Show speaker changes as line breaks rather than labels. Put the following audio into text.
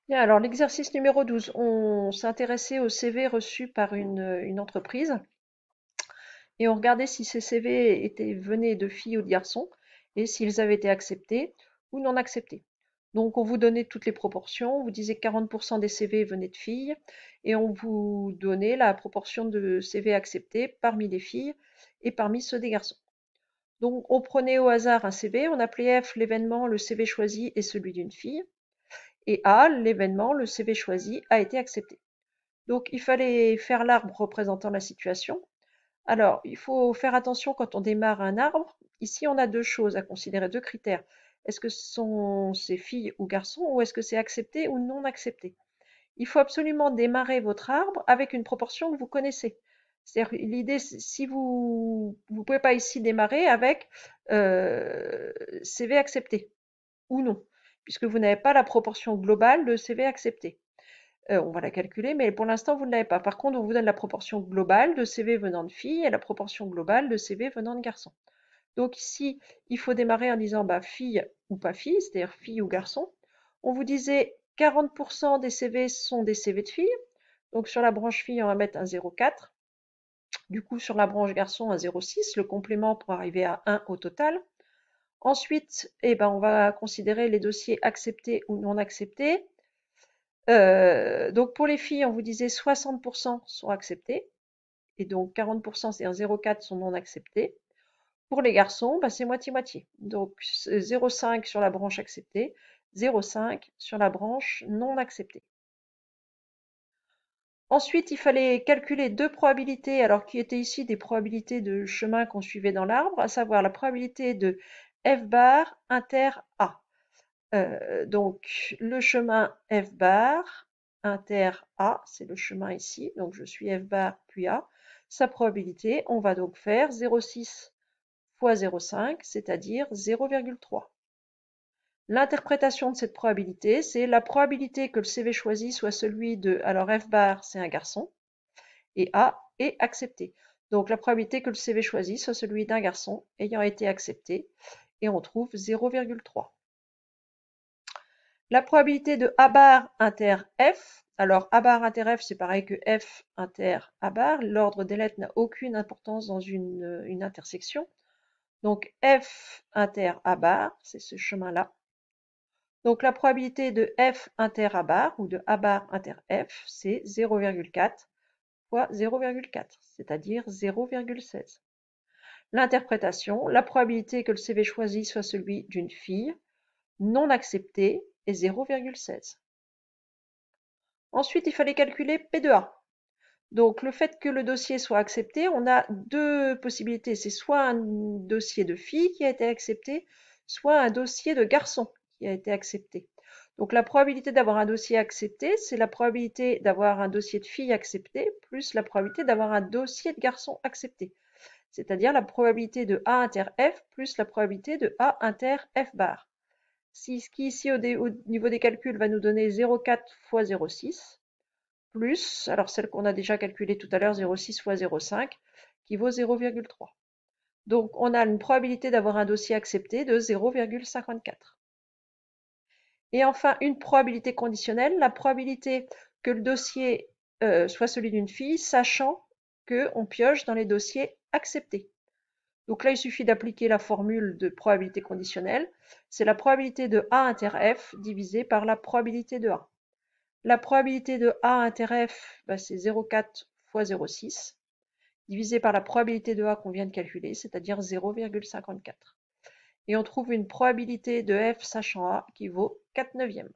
Bien, alors l'exercice numéro 12, on s'intéressait aux CV reçus par une entreprise et on regardait si ces CV venaient de filles ou de garçons et s'ils avaient été acceptés ou non acceptés. Donc on vous donnait toutes les proportions, on vous disait que 40% des CV venaient de filles et on vous donnait la proportion de CV acceptés parmi les filles et parmi ceux des garçons. Donc on prenait au hasard un CV, on appelait F l'événement, le CV choisi est celui d'une fille, et A l'événement, le CV choisi a été accepté. Donc il fallait faire l'arbre représentant la situation. Alors, il faut faire attention quand on démarre un arbre. Ici, on a deux choses à considérer, deux critères. Est-ce que ce sont ces filles ou garçons ou est-ce que c'est accepté ou non accepté? Il faut absolument démarrer votre arbre avec une proportion que vous connaissez. C'est-à-dire, l'idée, si vous pouvez pas ici démarrer avec CV accepté ou non, puisque vous n'avez pas la proportion globale de CV accepté. On va la calculer, mais pour l'instant, vous ne l'avez pas. Par contre, on vous donne la proportion globale de CV venant de filles et la proportion globale de CV venant de garçons. Donc ici, il faut démarrer en disant bah, fille ou pas fille, c'est-à-dire fille ou garçon. On vous disait 40% des CV sont des CV de filles. Donc sur la branche fille, on va mettre un 0,4. Du coup, sur la branche garçon, un 0,6, le complément pour arriver à 1 au total. Ensuite, eh ben, on va considérer les dossiers acceptés ou non acceptés. Donc pour les filles, on vous disait 60% sont acceptés, et donc 40%, c'est-à-dire 0,4 sont non acceptés. Pour les garçons, bah, c'est moitié-moitié. Donc 0,5 sur la branche acceptée, 0,5 sur la branche non acceptée. Ensuite, il fallait calculer deux probabilités, alors qui étaient ici des probabilités de chemin qu'on suivait dans l'arbre, à savoir la probabilité de F bar inter A. Donc le chemin F bar inter A, c'est le chemin ici, donc je suis F bar puis A. Sa probabilité, on va donc faire 0,6 fois 0,5, c'est-à-dire 0,3. L'interprétation de cette probabilité, c'est la probabilité que le CV choisi soit celui de, alors F bar c'est un garçon, et A est accepté. Donc la probabilité que le CV choisi soit celui d'un garçon ayant été accepté, et on trouve 0,3. La probabilité de A bar inter F, alors A bar inter F, c'est pareil que F inter A bar, l'ordre des lettres n'a aucune importance dans une intersection. Donc F inter A bar, c'est ce chemin-là. Donc la probabilité de F inter A bar ou de A bar inter F, c'est 0,4 fois 0,4, c'est-à-dire 0,16. L'interprétation, la probabilité que le CV choisi soit celui d'une fille non acceptée est 0,16. Ensuite, il fallait calculer P de A. Donc, le fait que le dossier soit accepté, on a deux possibilités. C'est soit un dossier de fille qui a été accepté, soit un dossier de garçon qui a été accepté. Donc, la probabilité d'avoir un dossier accepté, c'est la probabilité d'avoir un dossier de fille accepté, plus la probabilité d'avoir un dossier de garçon accepté. C'est-à-dire la probabilité de A inter F plus la probabilité de A inter F bar. Ce qui ici au niveau des calculs va nous donner 0,4 fois 0,6 plus, alors celle qu'on a déjà calculée tout à l'heure, 0,6 fois 0,5, qui vaut 0,3. Donc on a une probabilité d'avoir un dossier accepté de 0,54. Et enfin, une probabilité conditionnelle, la probabilité que le dossier soit celui d'une fille, sachant qu'on pioche dans les dossiers acceptés. Donc là, il suffit d'appliquer la formule de probabilité conditionnelle. C'est la probabilité de A inter F divisée par la probabilité de A. La probabilité de A inter F, bah, c'est 0,4 fois 0,6, divisé par la probabilité de A qu'on vient de calculer, c'est-à-dire 0,54. Et on trouve une probabilité de F sachant A qui vaut 4 neuvièmes.